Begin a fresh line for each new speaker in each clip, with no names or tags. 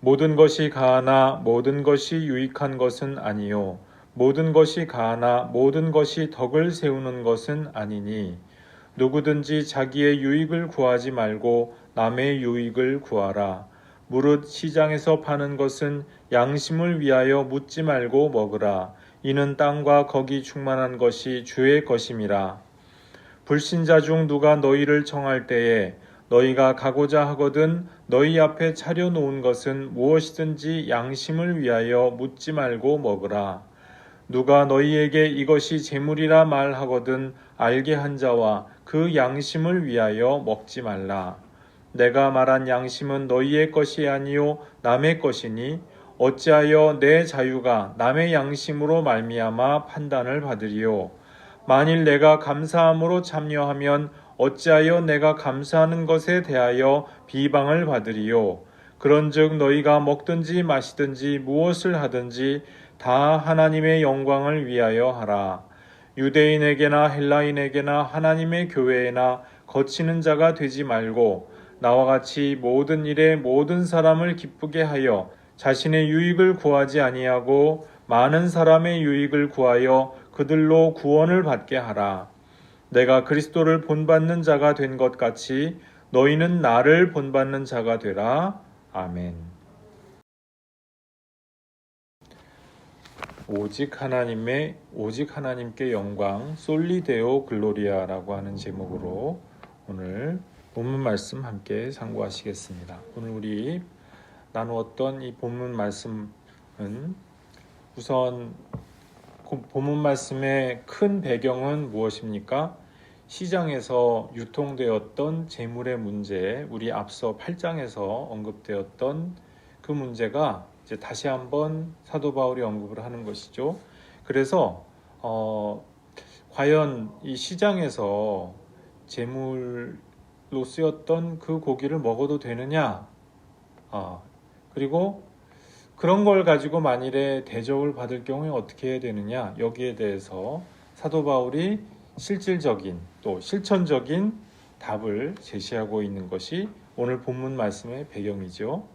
모든 것이 가하나 모든 것이 유익한 것은 아니요 모든 것이 가하나 모든 것이 덕을 세우는 것은 아니니 누구든지 자기의 유익을 구하지 말고 남의 유익을 구하라. 무릇 시장에서 파는 것은 양심을 위하여 묻지 말고 먹으라. 이는 땅과 거기 충만한 것이 주의 것임이라. 불신자 중 누가 너희를 청할 때에 너희가 가고자 하거든 너희 앞에 차려놓은 것은 무엇이든지 양심을 위하여 묻지 말고 먹으라. 누가 너희에게 이것이 재물이라 말하거든 알게 한 자와 그 양심을 위하여 먹지 말라. 내가 말한 양심은 너희의 것이 아니요 남의 것이니 어찌하여 내 자유가 남의 양심으로 말미암아 판단을 받으리요. 만일 내가 감사함으로 참여하면 어찌하여 내가 감사하는 것에 대하여 비방을 받으리요. 그런즉 너희가 먹든지 마시든지 무엇을 하든지 다 하나님의 영광을 위하여 하라. 유대인에게나 헬라인에게나 하나님의 교회에나 거치는 자가 되지 말고 나와 같이 모든 일에 모든 사람을 기쁘게 하여 자신의 유익을 구하지 아니하고 많은 사람의 유익을 구하여 그들로 구원을 받게 하라. 내가 그리스도를 본받는 자가 된 것 같이 너희는 나를 본받는 자가 되라. 아멘. 오직 하나님께 영광 솔리데오 글로리아라고 하는 제목으로 오늘 본문 말씀 함께 상고하시겠습니다. 오늘 우리 나누었던 이 본문 말씀은 우선 본문 말씀의 큰 배경은 무엇입니까? 시장에서 유통되었던 재물의 문제, 우리 앞서 8장에서 언급되었던 그 문제가 이제 다시 한번 사도 바울이 언급을 하는 것이죠. 그래서 과연 이 시장에서 재물로 쓰였던 그 고기를 먹어도 되느냐? 그리고 그런 걸 가지고 만일에 대접을 받을 경우에 어떻게 해야 되느냐? 여기에 대해서 사도 바울이 실질적인 또 실천적인 답을 제시하고 있는 것이 오늘 본문 말씀의 배경이죠.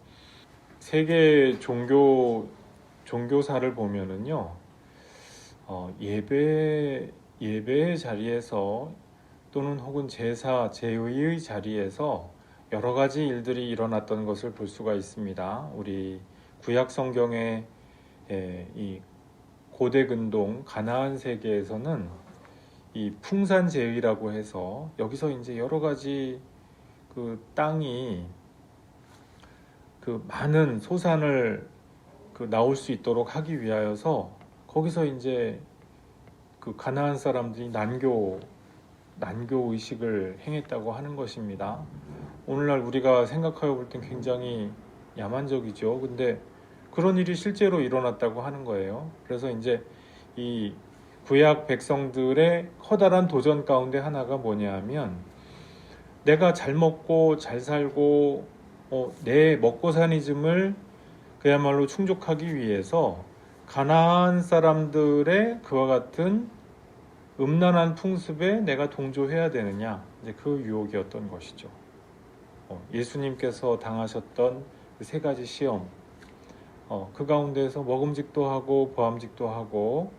세계 종교사를 보면은요, 예배의 자리에서 또는 혹은 제사, 제의의 자리에서 여러 가지 일들이 일어났던 것을 볼 수가 있습니다. 우리 구약 성경의 이 고대 근동 가나안 세계에서는 이 풍산제의라고 해서 여기서 이제 여러 가지 그 땅이 그 많은 소산을 나올 수 있도록 하기 위하여서 거기서 이제 그 가나안 사람들이 난교 의식을 행했다고 하는 것입니다. 오늘날 우리가 생각하여 볼 땐 굉장히 야만적이죠. 근데 그런 일이 실제로 일어났다고 하는 거예요. 그래서 이제 이 구약 백성들의 커다란 도전 가운데 하나가 뭐냐 하면 내가 잘 먹고 잘 살고 내 먹고사니즘을 그야말로 충족하기 위해서 가나안 사람들의 그와 같은 음란한 풍습에 내가 동조해야 되느냐, 이제 그 유혹이었던 것이죠. 예수님께서 당하셨던 그 세 가지 시험, 그 가운데에서 먹음직도 하고 보암직도 하고,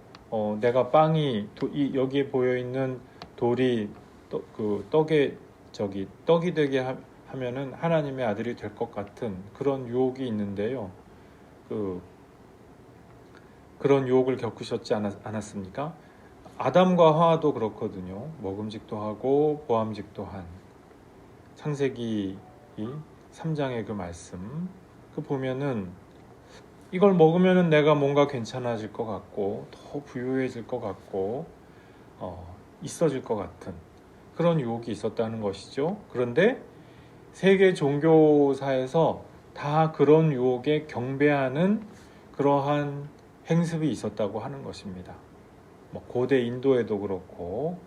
내가 빵이 여기에 보여 있는 돌이 떡이 되게 하면은 하나님의 아들이 될 것 같은 그런 유혹이 있는데요. 그런 유혹을 겪으셨지 않았습니까? 아담과 하와도 그렇거든요. 먹음직도 하고 보암직도 한 창세기 3장의 그 말씀, 그 보면은 이걸 먹으면은 내가 뭔가 괜찮아질 것 같고 더 부유해질 것 같고 있어질 것 같은 그런 유혹이 있었다는 것이죠. 그런데 세계 종교사에서 다 그런 유혹에 경배하는 그러한 행습이 있었다고 하는 것입니다. 고대 인도에도 그렇고,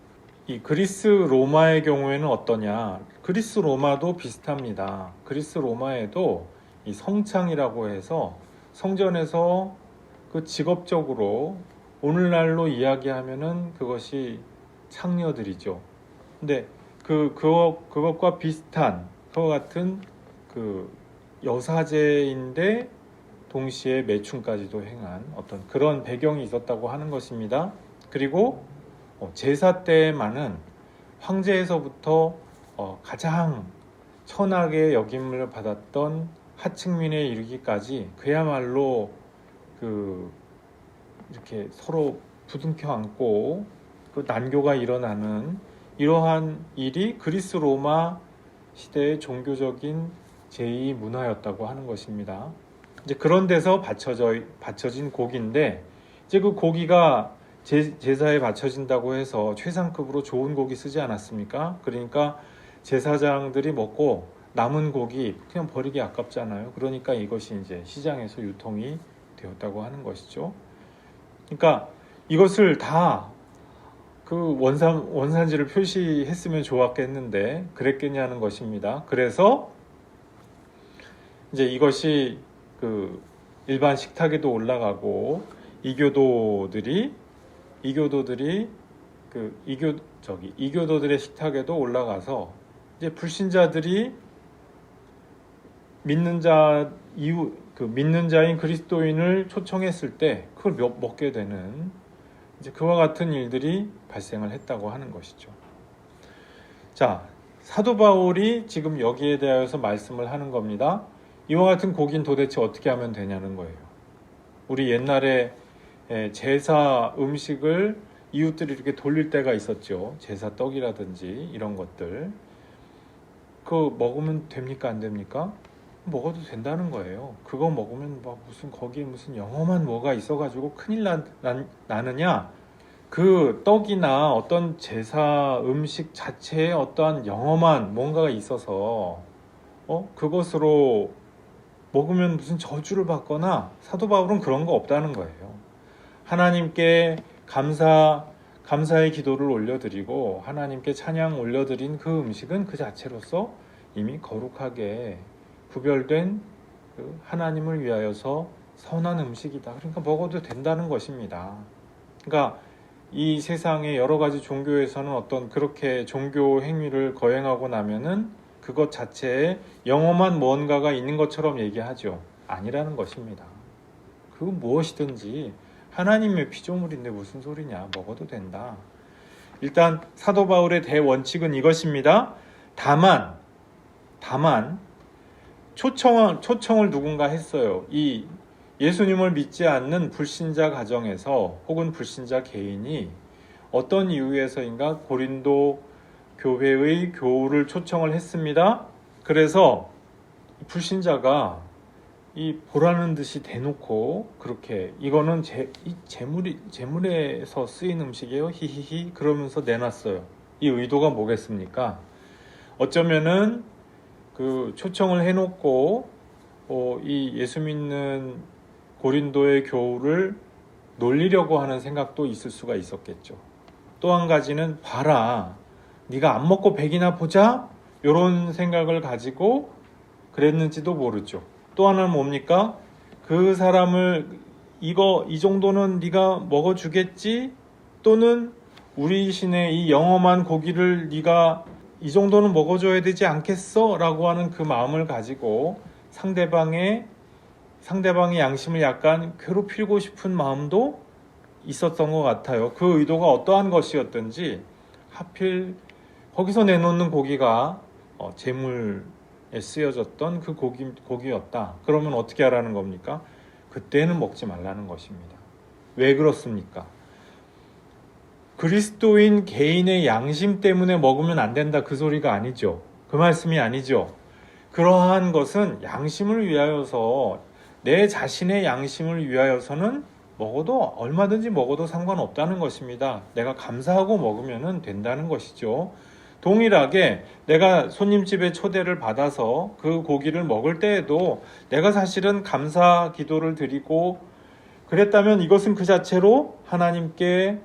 이 그리스 로마의 경우에는 어떠냐? 그리스 로마도 비슷합니다. 그리스 로마에도 이 성창이라고 해서 성전에서 그 직업적으로 오늘날로 이야기하면은 그것이 창녀들이죠. 근데 그것과 비슷한 그와 같은 그 여사제인데 동시에 매춘까지도 행한 어떤 그런 배경이 있었다고 하는 것입니다. 그리고 제사 때만은 황제에서부터 가장 천하게 여김을 받았던 하층민에 이르기까지 그야말로 이렇게 서로 부둥켜 안고 그 난교가 일어나는 이러한 일이 그리스 로마 시대의 종교적인 제2 문화였다고 하는 것입니다. 이제 그런 데서 바쳐진 고기인데, 이제 그 고기가 제사에 바쳐진다고 해서 최상급으로 좋은 고기 쓰지 않았습니까? 그러니까 제사장들이 먹고 남은 고기 그냥 버리기 아깝잖아요. 그러니까 이것이 이제 시장에서 유통이 되었다고 하는 것이죠. 그러니까 이것을 다 그 원산지를 표시했으면 좋았겠는데 그랬겠냐는 것입니다. 그래서 이제 이것이 그 일반 식탁에도 올라가고 이교도들의 식탁에도 올라가서 이제 불신자들이 믿는 자인 그리스도인을 초청했을 때 그걸 먹게 되는 이제 그와 같은 일들이 발생을 했다고 하는 것이죠. 자, 사도 바울이 지금 여기에 대하여서 말씀을 하는 겁니다. 이와 같은 고기는 도대체 어떻게 하면 되냐는 거예요. 우리 옛날에 제사 음식을 이웃들이 이렇게 돌릴 때가 있었죠. 제사 떡이라든지 이런 것들. 그거 먹으면 됩니까? 안 됩니까? 먹어도 된다는 거예요. 그거 먹으면 거기에 무슨 영험한 뭐가 있어가지고 큰일 나느냐? 그 떡이나 어떤 제사 음식 자체에 어떠한 영험한 뭔가가 있어서 그것으로 먹으면 무슨 저주를 받거나, 사도 바울은 그런 거 없다는 거예요. 하나님께 감사의 기도를 올려드리고 하나님께 찬양 올려드린 그 음식은 그 자체로서 이미 거룩하게 구별된 하나님을 위하여서 선한 음식이다. 그러니까 먹어도 된다는 것입니다. 그러니까 이 세상의 여러 가지 종교에서는 어떤 그렇게 종교 행위를 거행하고 나면은 그것 자체에 영험한 무언가가 있는 것처럼 얘기하죠. 아니라는 것입니다. 그건 무엇이든지 하나님의 피조물인데 무슨 소리냐. 먹어도 된다. 일단 사도 바울의 대원칙은 이것입니다. 다만 초청을 누군가 했어요. 이 예수님을 믿지 않는 불신자 가정에서 혹은 불신자 개인이 어떤 이유에서인가 고린도 교회의 교우를 초청을 했습니다. 그래서 불신자가 이 보라는 듯이 대놓고 그렇게 이거는 제물에서 쓰인 음식이에요. 히히히 그러면서 내놨어요. 이 의도가 뭐겠습니까? 어쩌면은 그 초청을 해놓고 이 예수 믿는 고린도의 교우를 놀리려고 하는 생각도 있을 수가 있었겠죠. 또 한 가지는 봐라, 네가 안 먹고 백이나 보자, 이런 생각을 가지고 그랬는지도 모르죠. 또 하나는 뭡니까? 그 사람을 이 정도는 네가 먹어주겠지, 또는 우리 신의 이 영험한 고기를 네가 이 정도는 먹어줘야 되지 않겠어? 라고 하는 그 마음을 가지고 상대방의 양심을 약간 괴롭히고 싶은 마음도 있었던 것 같아요. 그 의도가 어떠한 것이었든지 하필 거기서 내놓는 고기가 제물에 쓰여졌던 그 고기였다. 그러면 어떻게 하라는 겁니까? 그때는 먹지 말라는 것입니다. 왜 그렇습니까? 그리스도인 개인의 양심 때문에 먹으면 안 된다, 그 소리가 아니죠. 그 말씀이 아니죠. 그러한 것은 양심을 위하여서, 내 자신의 양심을 위하여서는 얼마든지 먹어도 상관없다는 것입니다. 내가 감사하고 먹으면 된다는 것이죠. 동일하게 내가 손님집에 초대를 받아서 그 고기를 먹을 때에도 내가 사실은 감사 기도를 드리고 그랬다면 이것은 그 자체로 하나님께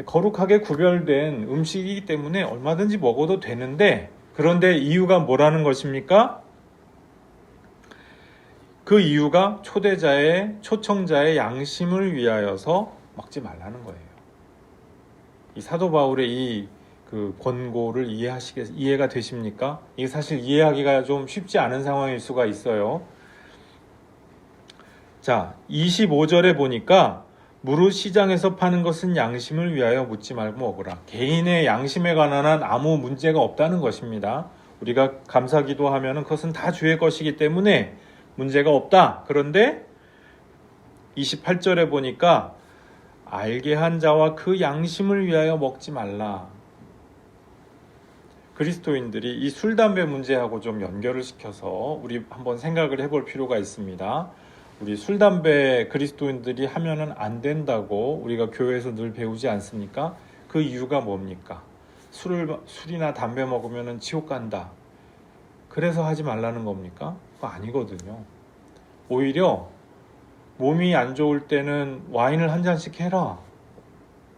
거룩하게 구별된 음식이기 때문에 얼마든지 먹어도 되는데, 그런데 이유가 뭐라는 것입니까? 그 이유가 초청자의 양심을 위하여서 먹지 말라는 거예요. 이 사도 바울의 이 그 권고를 이해가 되십니까? 이게 사실 이해하기가 좀 쉽지 않은 상황일 수가 있어요. 자, 25절에 보니까 무릇 시장에서 파는 것은 양심을 위하여 묻지 말고 먹으라. 개인의 양심에 관한 아무 문제가 없다는 것입니다. 우리가 감사기도 하면 그것은 다 주의 것이기 때문에 문제가 없다. 그런데 28절에 보니까 알게 한 자와 그 양심을 위하여 먹지 말라. 그리스도인들이 이 술, 담배 문제하고 좀 연결을 시켜서 우리 한번 생각을 해볼 필요가 있습니다. 우리 술, 담배 그리스도인들이 하면은 안 된다고 우리가 교회에서 늘 배우지 않습니까? 그 이유가 뭡니까? 술이나 담배 먹으면은 지옥 간다. 그래서 하지 말라는 겁니까? 그거 아니거든요. 오히려 몸이 안 좋을 때는 와인을 한 잔씩 해라.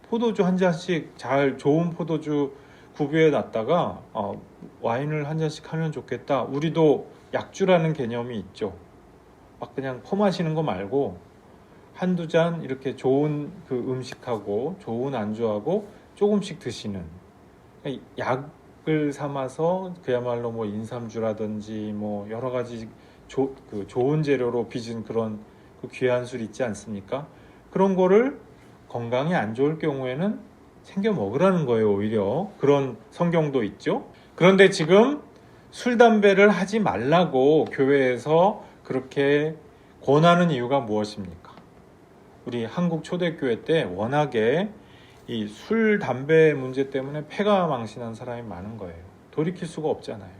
포도주 한 잔씩 좋은 포도주 구비해 놨다가 와인을 한 잔씩 하면 좋겠다. 우리도 약주라는 개념이 있죠. 막 그냥 퍼마시는 거 말고 한두 잔 이렇게 좋은 그 음식하고 좋은 안주하고 조금씩 드시는, 약을 삼아서 그야말로 뭐 인삼주라든지 뭐 여러 가지 좋은 재료로 빚은 그런 그 귀한 술 있지 않습니까? 그런 거를 건강에 안 좋을 경우에는 챙겨 먹으라는 거예요. 오히려 그런 성경도 있죠. 그런데 지금 술, 담배를 하지 말라고 교회에서 그렇게 권하는 이유가 무엇입니까? 우리 한국 초대교회 때 워낙에 이 술, 담배 문제 때문에 폐가 망신한 사람이 많은 거예요. 돌이킬 수가 없잖아요.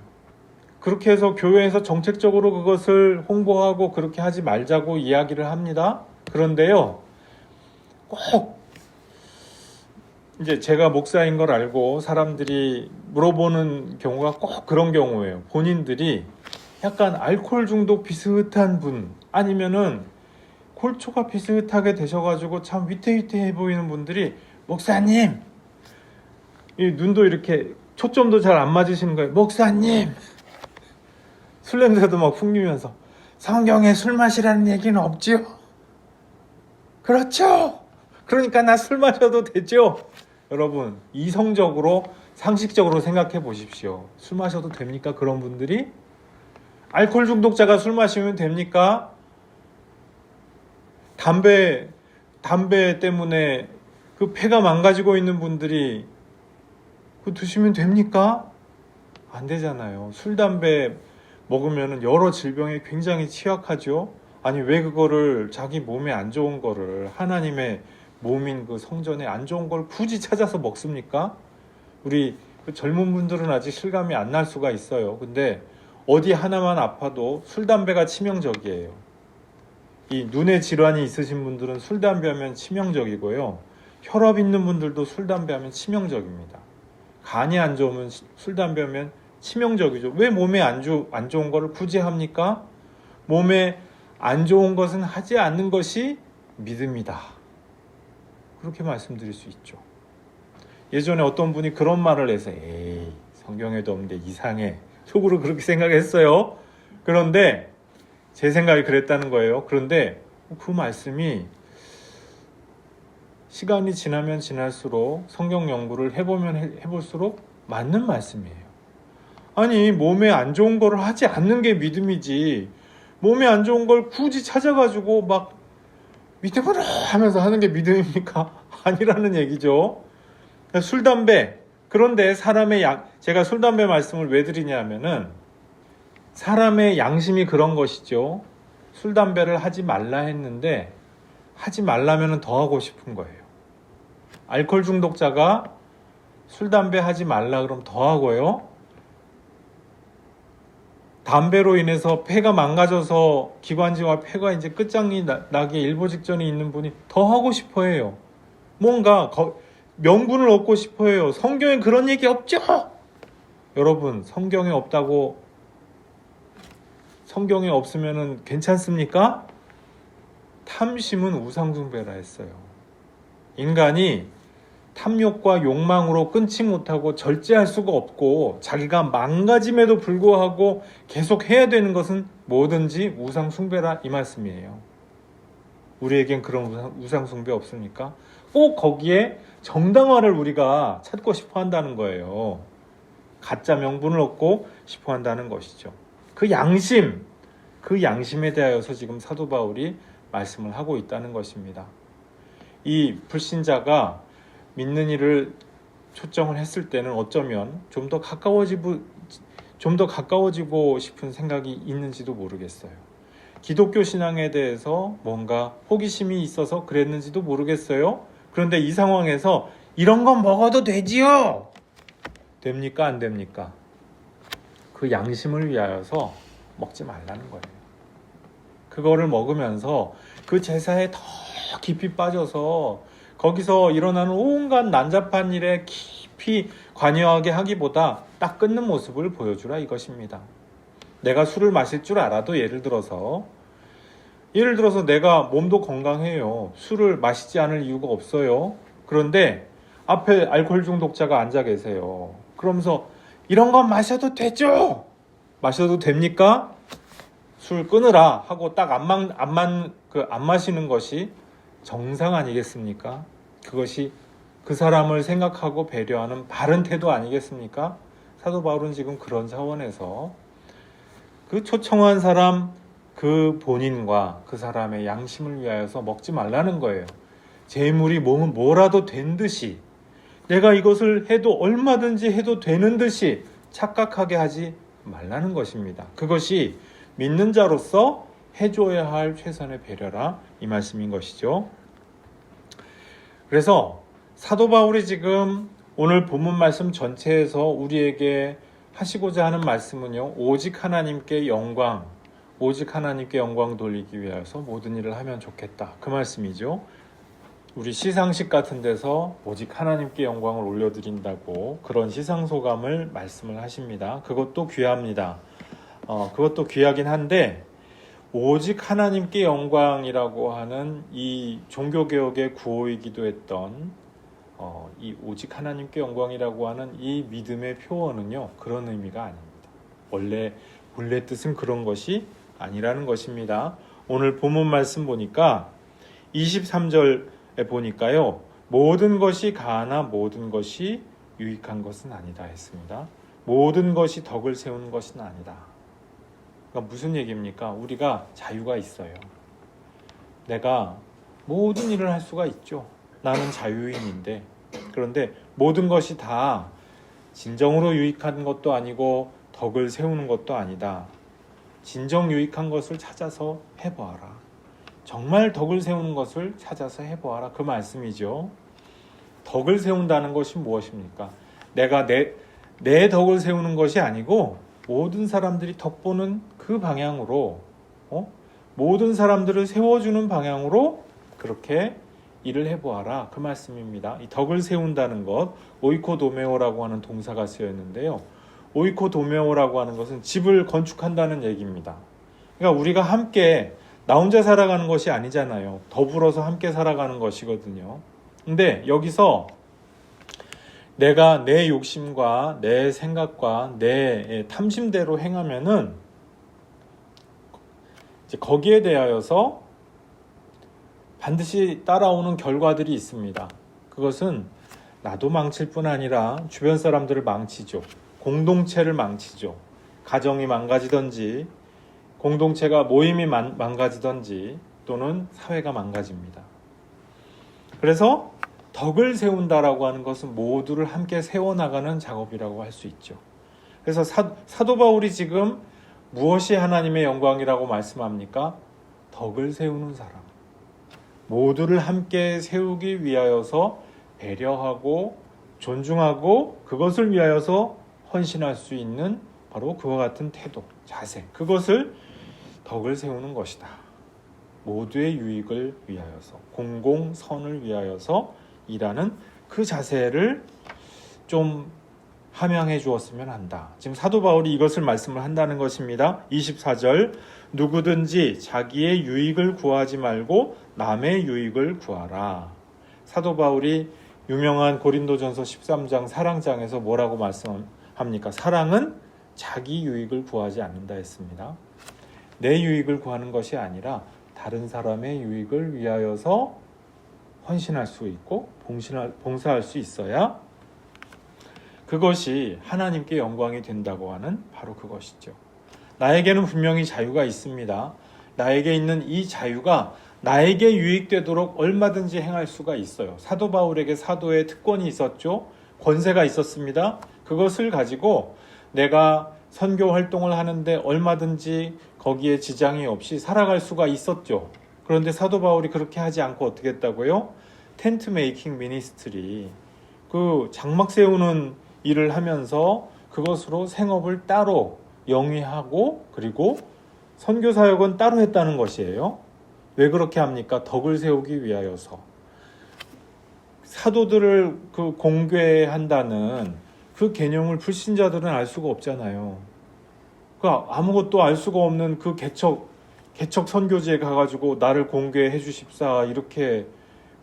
그렇게 해서 교회에서 정책적으로 그것을 홍보하고 그렇게 하지 말자고 이야기를 합니다. 그런데요, 꼭 이제 제가 목사인 걸 알고 사람들이 물어보는 경우가 꼭 그런 경우예요. 본인들이 약간 알코올 중독 비슷한 분, 아니면은 골초가 비슷하게 되셔가지고 참 위태위태해 보이는 분들이, 목사님, 이 눈도 이렇게 초점도 잘 안 맞으시는 거예요. 목사님, 술 냄새도 막 풍기면서, 성경에 술 마시라는 얘기는 없지요? 그렇죠? 그러니까 나 술 마셔도 되죠? 여러분, 이성적으로 상식적으로 생각해 보십시오. 술 마셔도 됩니까? 그런 분들이? 알코올 중독자가 술 마시면 됩니까? 담배 때문에 그 폐가 망가지고 있는 분들이 그거 드시면 됩니까? 안 되잖아요. 술, 담배 먹으면 여러 질병에 굉장히 취약하죠. 아니, 왜 그거를 자기 몸에 안 좋은 거를, 하나님의 몸인 그 성전에 안 좋은 걸 굳이 찾아서 먹습니까? 우리 그 젊은 분들은 아직 실감이 안 날 수가 있어요. 근데 어디 하나만 아파도 술, 담배가 치명적이에요. 이 눈에 질환이 있으신 분들은 술, 담배 하면 치명적이고요. 혈압 있는 분들도 술, 담배 하면 치명적입니다. 간이 안 좋으면 술, 담배 하면 치명적이죠. 왜 몸에 안 좋은 거를 굳이 합니까? 몸에 안 좋은 것은 하지 않는 것이 믿음이다. 그렇게 말씀드릴 수 있죠. 예전에 어떤 분이 그런 말을 해서, 에이, 성경에도 없는데 이상해. 속으로 그렇게 생각했어요. 그런데 제 생각이 그랬다는 거예요. 그런데 그 말씀이 시간이 지나면 지날수록, 성경 연구를 해보면 해볼수록 맞는 말씀이에요. 아니, 몸에 안 좋은 거를 하지 않는 게 믿음이지, 몸에 안 좋은 걸 굳이 찾아가지고 막 믿음으로 하면서 하는 게 믿음입니까? 아니라는 얘기죠. 술, 담배. 그런데 제가 술, 담배 말씀을 왜 드리냐 하면은, 사람의 양심이 그런 것이죠. 술, 담배를 하지 말라 했는데 하지 말라면 더 하고 싶은 거예요. 알코올 중독자가 술, 담배 하지 말라 그러면 더 하고요. 담배로 인해서 폐가 망가져서 기관지와 폐가 이제 끝장이 나기 일보 직전에 있는 분이 더 하고 싶어 해요. 뭔가 명분을 얻고 싶어 해요. 성경에 그런 얘기 없죠? 여러분, 성경에 없으면 괜찮습니까? 탐심은 우상숭배라 했어요. 인간이 탐욕과 욕망으로 끊지 못하고 절제할 수가 없고 자기가 망가짐에도 불구하고 계속 해야 되는 것은 뭐든지 우상숭배라, 이 말씀이에요. 우리에겐 그런 우상숭배 없습니까? 꼭 거기에 정당화를 우리가 찾고 싶어 한다는 거예요. 가짜 명분을 얻고 싶어 한다는 것이죠. 그 양심에 대하여서 지금 사도 바울이 말씀을 하고 있다는 것입니다. 이 불신자가 믿는 일을 초점을 했을 때는 어쩌면 좀 더 가까워지고 싶은 생각이 있는지도 모르겠어요. 기독교 신앙에 대해서 뭔가 호기심이 있어서 그랬는지도 모르겠어요. 그런데 이 상황에서 이런 건 먹어도 되지요? 됩니까? 안 됩니까? 그 양심을 위하여서 먹지 말라는 거예요. 그거를 먹으면서 그 제사에 더 깊이 빠져서 거기서 일어나는 온갖 난잡한 일에 깊이 관여하게 하기보다 딱 끊는 모습을 보여주라 이것입니다. 내가 술을 마실 줄 알아도 예를 들어서 내가 몸도 건강해요. 술을 마시지 않을 이유가 없어요. 그런데 앞에 알코올 중독자가 앉아 계세요. 그러면서 이런 건 마셔도 되죠? 마셔도 됩니까? 술 끊으라 하고 딱 안 마시는 것이 정상 아니겠습니까? 그것이 그 사람을 생각하고 배려하는 바른 태도 아니겠습니까? 사도 바울은 지금 그런 차원에서 그 초청한 사람 그 본인과 그 사람의 양심을 위하여서 먹지 말라는 거예요. 재물이 몸은 뭐라도 된 듯이 내가 이것을 해도 얼마든지 해도 되는 듯이 착각하게 하지 말라는 것입니다. 그것이 믿는 자로서 해줘야 할 최선의 배려라 이 말씀인 것이죠. 그래서 사도 바울이 지금 오늘 본문 말씀 전체에서 우리에게 하시고자 하는 말씀은요. 오직 하나님께 영광 돌리기 위해서 모든 일을 하면 좋겠다. 그 말씀이죠. 우리 시상식 같은 데서 오직 하나님께 영광을 올려드린다고 그런 시상소감을 말씀을 하십니다. 그것도 귀합니다. 그것도 귀하긴 한데 오직 하나님께 영광이라고 하는 이 종교개혁의 구호이기도 했던 이 오직 하나님께 영광이라고 하는 이 믿음의 표현은요. 그런 의미가 아닙니다. 원래 뜻은 그런 것이 아니라는 것입니다. 오늘 본문 말씀 보니까 23절에 보니까요. 모든 것이 가하나 모든 것이 유익한 것은 아니다 했습니다. 모든 것이 덕을 세우는 것은 아니다. 그러니까 무슨 얘기입니까? 우리가 자유가 있어요. 내가 모든 일을 할 수가 있죠. 나는 자유인인데 그런데 모든 것이 다 진정으로 유익한 것도 아니고 덕을 세우는 것도 아니다. 진정 유익한 것을 찾아서 해보아라. 정말 덕을 세우는 것을 찾아서 해보아라. 그 말씀이죠. 덕을 세운다는 것이 무엇입니까? 내가 내 덕을 세우는 것이 아니고 모든 사람들이 덕보는 그 방향으로 모든 사람들을 세워주는 방향으로 그렇게 일을 해보아라. 그 말씀입니다. 이 덕을 세운다는 것 오이코도메오라고 하는 동사가 쓰여있는데요. 오이코도메오라고 하는 것은 집을 건축한다는 얘기입니다. 그러니까 우리가 함께 나 혼자 살아가는 것이 아니잖아요. 더불어서 함께 살아가는 것이거든요. 근데 여기서 내가 내 욕심과 내 생각과 내 탐심대로 행하면은 이제 거기에 대하여서 반드시 따라오는 결과들이 있습니다. 그것은 나도 망칠 뿐 아니라 주변 사람들을 망치죠. 공동체를 망치죠. 가정이 망가지든지 공동체가 모임이 망가지든지 또는 사회가 망가집니다. 그래서 덕을 세운다라고 하는 것은 모두를 함께 세워나가는 작업이라고 할 수 있죠. 그래서 사도 바울이 지금 무엇이 하나님의 영광이라고 말씀합니까? 덕을 세우는 사람. 모두를 함께 세우기 위하여서 배려하고 존중하고 그것을 위하여서 헌신할 수 있는 바로 그와 같은 태도, 자세. 그것을 덕을 세우는 것이다. 모두의 유익을 위하여서, 공공선을 위하여서 일하는 그 자세를 좀 함양해 주었으면 한다. 지금 사도 바울이 이것을 말씀을 한다는 것입니다. 24절 누구든지 자기의 유익을 구하지 말고 남의 유익을 구하라. 사도 바울이 유명한 고린도전서 13장 사랑장에서 뭐라고 말씀합니까? 사랑은 자기 유익을 구하지 않는다 했습니다. 내 유익을 구하는 것이 아니라 다른 사람의 유익을 위하여서 헌신할 수 있고 봉사할 수 있어야 그것이 하나님께 영광이 된다고 하는 바로 그것이죠. 나에게는 분명히 자유가 있습니다. 나에게 있는 이 자유가 나에게 유익되도록 얼마든지 행할 수가 있어요. 사도 바울에게 사도의 특권이 있었죠. 권세가 있었습니다. 그것을 가지고 내가 선교 활동을 하는데 얼마든지 거기에 지장이 없이 살아갈 수가 있었죠. 그런데 사도 바울이 그렇게 하지 않고 어떻게 했다고요? 텐트 메이킹 미니스트리, 그 장막 세우는 일을 하면서 그것으로 생업을 따로 영위하고 그리고 선교 사역은 따로 했다는 것이에요. 왜 그렇게 합니까? 덕을 세우기 위하여서. 사도들을 그 공개한다는 그 개념을 불신자들은 알 수가 없잖아요. 그 아무것도 알 수가 없는 그 개척 선교지에 가가지고 나를 공개해 주십사 이렇게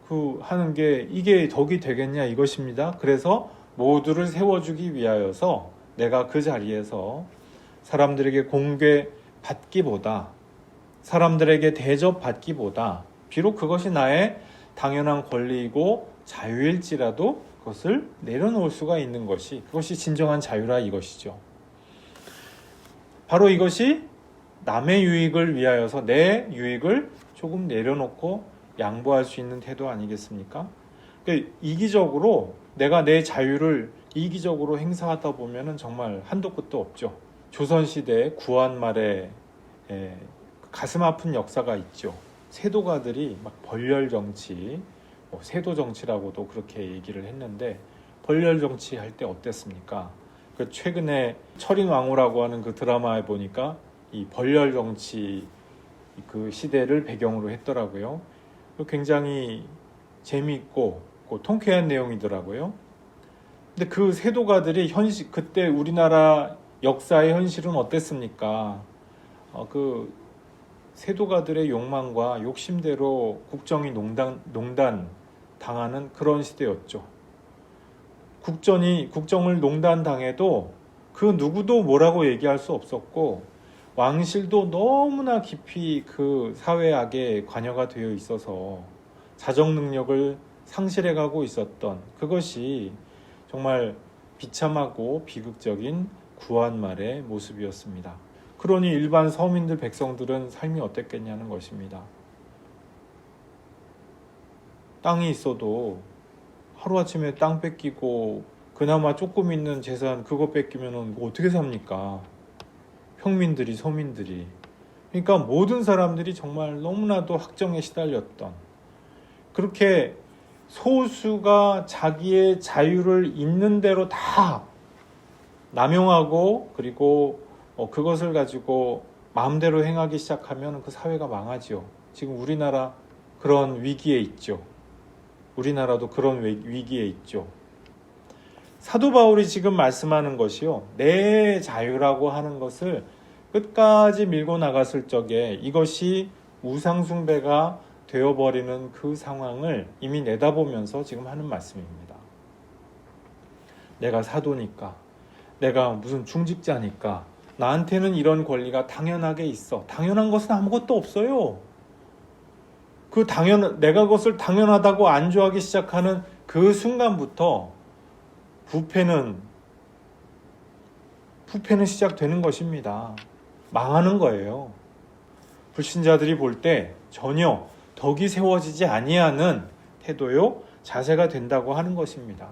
그 하는 게 이게 덕이 되겠냐 이것입니다. 그래서 모두를 세워주기 위하여서 내가 그 자리에서 사람들에게 공개받기보다 사람들에게 대접받기보다 비록 그것이 나의 당연한 권리이고 자유일지라도 그것을 내려놓을 수가 있는 것이 그것이 진정한 자유라 이것이죠. 바로 이것이 남의 유익을 위하여서 내 유익을 조금 내려놓고 양보할 수 있는 태도 아니겠습니까? 그러니까 이기적으로 내가 내 자유를 이기적으로 행사하다 보면은 정말 한도 끝도 없죠. 조선시대 구한말에 가슴 아픈 역사가 있죠. 세도가들이 막 벌열 정치, 세도 정치라고도 그렇게 얘기를 했는데 벌열 정치 할 때 어땠습니까? 그 최근에 철인왕후라고 하는 그 드라마에 보니까 이 벌열 정치 그 시대를 배경으로 했더라고요. 굉장히 재미있고 통쾌한 내용이더라고요. 근데 그 세도가들이 그때 우리나라 역사의 현실은 어땠습니까? 그 세도가들의 욕망과 욕심대로 국정이 농단 당하는 그런 시대였죠. 국정을 농단당해도 그 누구도 뭐라고 얘기할 수 없었고 왕실도 너무나 깊이 그 사회악에 관여가 되어 있어서 자정 능력을 상실해가고 있었던 그것이 정말 비참하고 비극적인 구한말의 모습이었습니다. 그러니 일반 서민들 백성들은 삶이 어땠겠냐는 것입니다. 땅이 있어도 하루아침에 땅 뺏기고 그나마 조금 있는 재산 그거 뺏기면 어떻게 삽니까? 평민들이 서민들이. 그러니까 모든 사람들이 정말 너무나도 학정에 시달렸던 그렇게 소수가 자기의 자유를 있는 대로 다 남용하고 그리고 그것을 가지고 마음대로 행하기 시작하면 그 사회가 망하죠. 지금 우리나라 그런 위기에 있죠. 우리나라도 그런 위기에 있죠. 사도 바울이 지금 말씀하는 것이요. 내 자유라고 하는 것을 끝까지 밀고 나갔을 적에 이것이 우상숭배가 되어버리는 그 상황을 이미 내다보면서 지금 하는 말씀입니다. 내가 사도니까, 내가 무슨 중직자니까 나한테는 이런 권리가 당연하게 있어. 당연한 것은 아무것도 없어요. 내가 그것을 당연하다고 안주하기 시작하는 그 순간부터 부패는 시작되는 것입니다. 망하는 거예요. 불신자들이 볼 때 전혀 덕이 세워지지 아니하는 태도요, 자세가 된다고 하는 것입니다.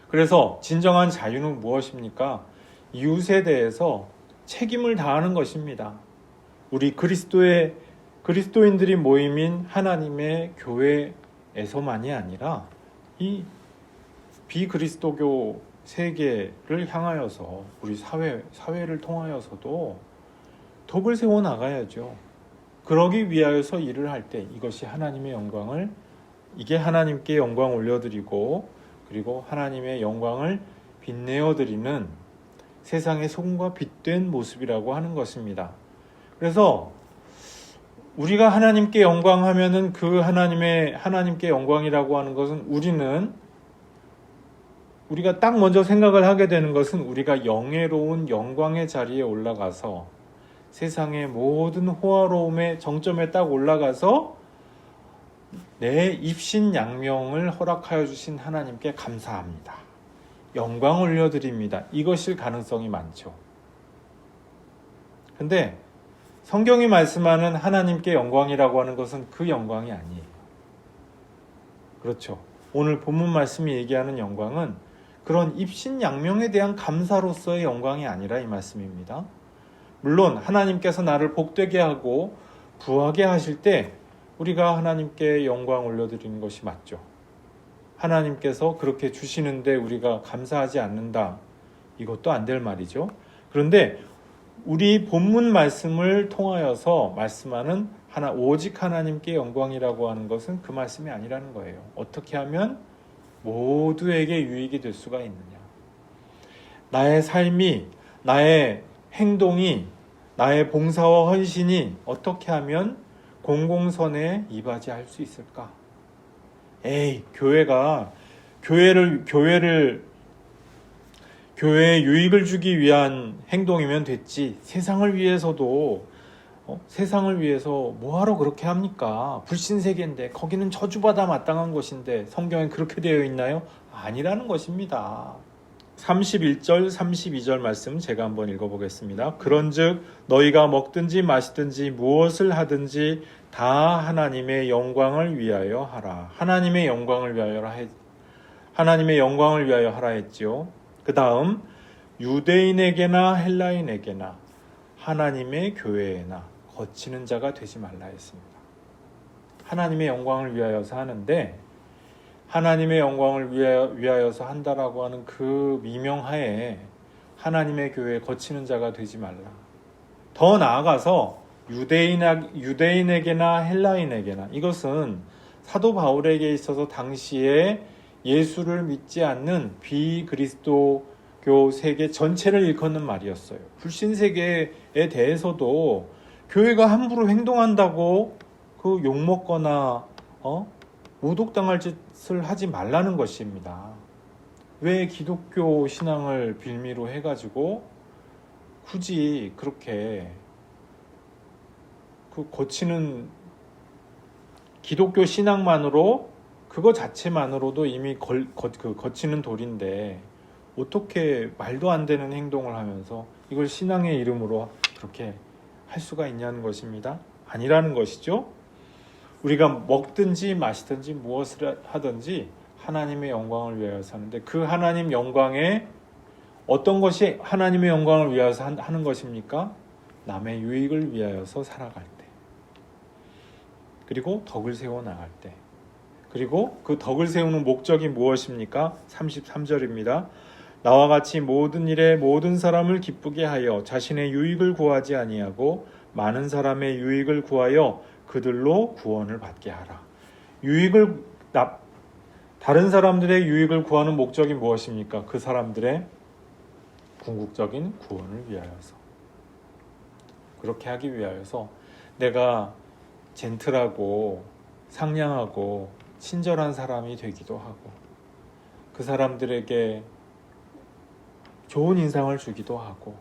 그래서 진정한 자유는 무엇입니까? 이웃에 대해서 책임을 다하는 것입니다. 우리 그리스도인들이 모임인 하나님의 교회에서만이 아니라 이 비그리스도교 세계를 향하여서 우리 사회를 통하여서도 덕을 세워 나가야죠. 그러기 위하여서 일을 할 때 이것이 이게 하나님께 영광 올려드리고 그리고 하나님의 영광을 빛내어드리는 세상의 소금과 빛된 모습이라고 하는 것입니다. 그래서 우리가 하나님께 영광하면은 그 하나님께 영광이라고 하는 것은 우리가 딱 먼저 생각을 하게 되는 것은 우리가 영예로운 영광의 자리에 올라가서 세상의 모든 호화로움의 정점에 딱 올라가서 내 입신양명을 허락하여 주신 하나님께 감사합니다. 영광 올려드립니다. 이것일 가능성이 많죠. 근데 성경이 말씀하는 하나님께 영광이라고 하는 것은 그 영광이 아니에요. 그렇죠. 오늘 본문 말씀이 얘기하는 영광은 그런 입신양명에 대한 감사로서의 영광이 아니라 이 말씀입니다. 물론 하나님께서 나를 복되게 하고 부하게 하실 때 우리가 하나님께 영광 올려드리는 것이 맞죠. 하나님께서 그렇게 주시는데 우리가 감사하지 않는다. 이것도 안 될 말이죠. 그런데 우리 본문 말씀을 통하여서 말씀하는 오직 하나님께 영광이라고 하는 것은 그 말씀이 아니라는 거예요. 어떻게 하면 모두에게 유익이 될 수가 있느냐. 나의 삶이, 나의 행동이, 나의 봉사와 헌신이 어떻게 하면 공공선에 이바지할 수 있을까? 교회에 유익을 주기 위한 행동이면 됐지. 세상을 위해서 뭐하러 그렇게 합니까? 불신세계인데 거기는 저주받아 마땅한 곳인데 성경에 그렇게 되어 있나요? 아니라는 것입니다. 31절 32절 말씀 제가 한번 읽어보겠습니다. 그런즉 너희가 먹든지 마시든지 무엇을 하든지 다 하나님의 영광을 위하여 하라. 하나님의 영광을 위하여 하라 했지요. 그 다음 유대인에게나 헬라인에게나 하나님의 교회에나 거치는 자가 되지 말라 했습니다. 하나님의 영광을 위하여서 하는데 하나님의 영광을 위하여서 한다라고 하는 그 미명하에 하나님의 교회에 거치는 자가 되지 말라. 더 나아가서 유대인에게나 헬라인에게나, 이것은 사도 바울에게 있어서 당시에 예수를 믿지 않는 비그리스도교 세계 전체를 일컫는 말이었어요. 불신 세계에 대해서도 교회가 함부로 행동한다고 그 욕먹거나 모독당할 짓을 하지 말라는 것입니다. 왜 기독교 신앙을 빌미로 해가지고 굳이 그렇게 그 거치는 기독교 신앙만으로 그거 자체만으로도 이미 거치는 돌인데 어떻게 말도 안 되는 행동을 하면서 이걸 신앙의 이름으로 그렇게 할 수가 있냐는 것입니다. 아니라는 것이죠. 우리가 먹든지 마시든지 무엇을 하든지 하나님의 영광을 위하여서 하는데 그 하나님 영광에 어떤 것이 하나님의 영광을 위하여서 하는 것입니까? 남의 유익을 위하여서 살아갈 때, 그리고 덕을 세워 나갈 때, 그리고 그 덕을 세우는 목적이 무엇입니까? 33절입니다. 나와 같이 모든 일에 모든 사람을 기쁘게 하여 자신의 유익을 구하지 아니하고 많은 사람의 유익을 구하여 그들로 구원을 받게 하라. 다른 사람들의 유익을 구하는 목적이 무엇입니까? 그 사람들의 궁극적인 구원을 위하여서. 그렇게 하기 위하여서 내가 젠틀하고 상냥하고 친절한 사람이 되기도 하고 그 사람들에게 좋은 인상을 주기도 하고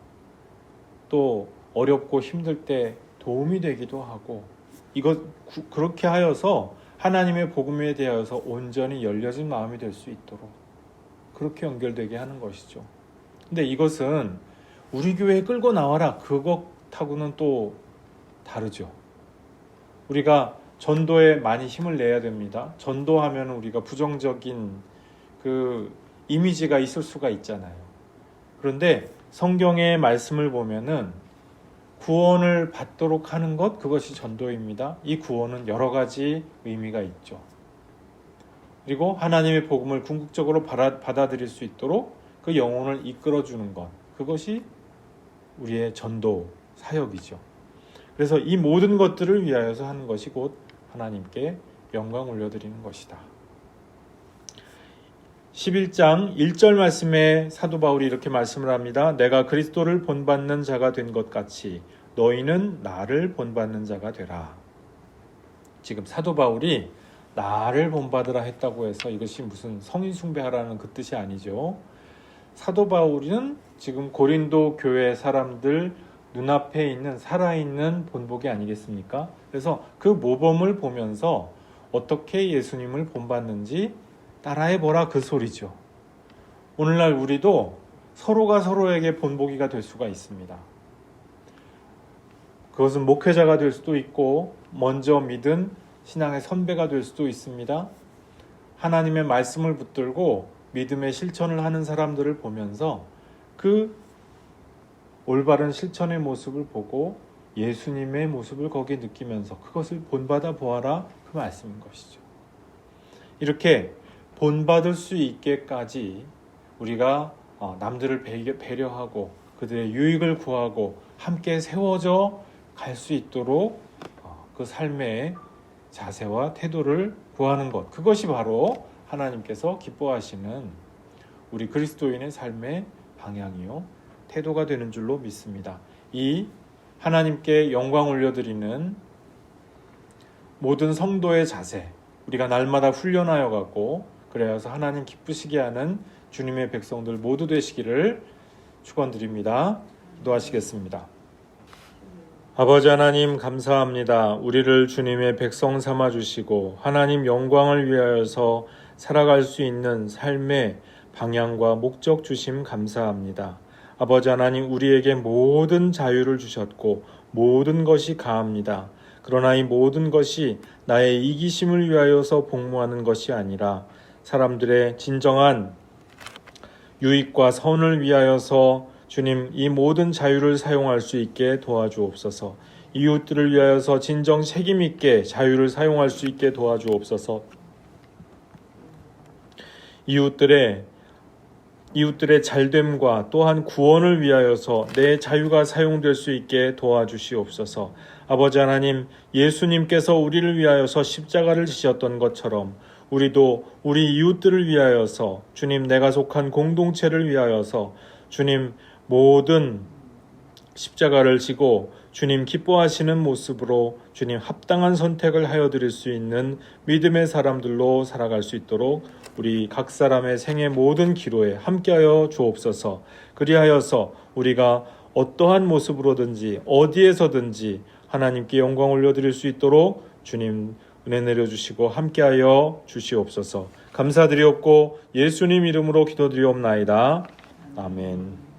또 어렵고 힘들 때 도움이 되기도 하고 그렇게 하여서 하나님의 복음에 대하여서 온전히 열려진 마음이 될 수 있도록 그렇게 연결되게 하는 것이죠. 근데 이것은 우리 교회에 끌고 나와라 그것하고는 또 다르죠. 우리가 전도에 많이 힘을 내야 됩니다. 전도하면 우리가 부정적인 그 이미지가 있을 수가 있잖아요. 그런데 성경의 말씀을 보면은 구원을 받도록 하는 것, 그것이 전도입니다. 이 구원은 여러 가지 의미가 있죠. 그리고 하나님의 복음을 궁극적으로 받아들일 수 있도록 그 영혼을 이끌어주는 것, 그것이 우리의 전도 사역이죠. 그래서 이 모든 것들을 위하여서 하는 것이 곧 하나님께 영광 올려드리는 것이다. 11장 1절 말씀에 사도 바울이 이렇게 말씀을 합니다. 내가 그리스도를 본받는 자가 된 것 같이 너희는 나를 본받는 자가 되라. 지금 사도 바울이 나를 본받으라 했다고 해서 이것이 무슨 성인 숭배하라는 그 뜻이 아니죠. 사도 바울은 지금 고린도 교회 사람들 눈앞에 있는 살아있는 본보기 아니겠습니까? 그래서 그 모범을 보면서 어떻게 예수님을 본받는지 따라해보라 그 소리죠. 오늘날 우리도 서로가 서로에게 본보기가 될 수가 있습니다. 그것은 목회자가 될 수도 있고 먼저 믿은 신앙의 선배가 될 수도 있습니다. 하나님의 말씀을 붙들고 믿음의 실천을 하는 사람들을 보면서 그 올바른 실천의 모습을 보고 예수님의 모습을 거기에 느끼면서 그것을 본받아 보아라, 그 말씀인 것이죠. 이렇게 본받을 수 있게까지 우리가 남들을 배려하고 그들의 유익을 구하고 함께 세워져 갈 수 있도록 그 삶의 자세와 태도를 구하는 것, 그것이 바로 하나님께서 기뻐하시는 우리 그리스도인의 삶의 방향이요 태도가 되는 줄로 믿습니다. 이 하나님께 영광 올려드리는 모든 성도의 자세, 우리가 날마다 훈련하여 갖고 그래서 하나님 기쁘시게 하는 주님의 백성들 모두 되시기를 축원드립니다. 기도하시겠습니다. 아버지 하나님 감사합니다. 우리를 주님의 백성 삼아 주시고 하나님 영광을 위하여서 살아갈 수 있는 삶의 방향과 목적 주심 감사합니다. 아버지 하나님, 우리에게 모든 자유를 주셨고 모든 것이 가합니다. 그러나 이 모든 것이 나의 이기심을 위하여서 복무하는 것이 아니라 사람들의 진정한 유익과 선을 위하여서 주님, 이 모든 자유를 사용할 수 있게 도와주옵소서. 이웃들을 위하여서 진정 책임 있게 자유를 사용할 수 있게 도와주옵소서. 이웃들의 잘됨과 또한 구원을 위하여서 내 자유가 사용될 수 있게 도와주시옵소서. 아버지 하나님, 예수님께서 우리를 위하여서 십자가를 지셨던 것처럼 우리도 우리 이웃들을 위하여서 주님, 내가 속한 공동체를 위하여서 주님 모든 십자가를 지고 주님 기뻐하시는 모습으로 주님 합당한 선택을 하여 드릴 수 있는 믿음의 사람들로 살아갈 수 있도록 우리 각 사람의 생애 모든 기로에 함께하여 주옵소서. 그리하여서 우리가 어떠한 모습으로든지 어디에서든지 하나님께 영광 올려드릴 수 있도록 주님 은혜 내려주시고 함께하여 주시옵소서. 감사드리옵고 예수님 이름으로 기도드리옵나이다. 아멘.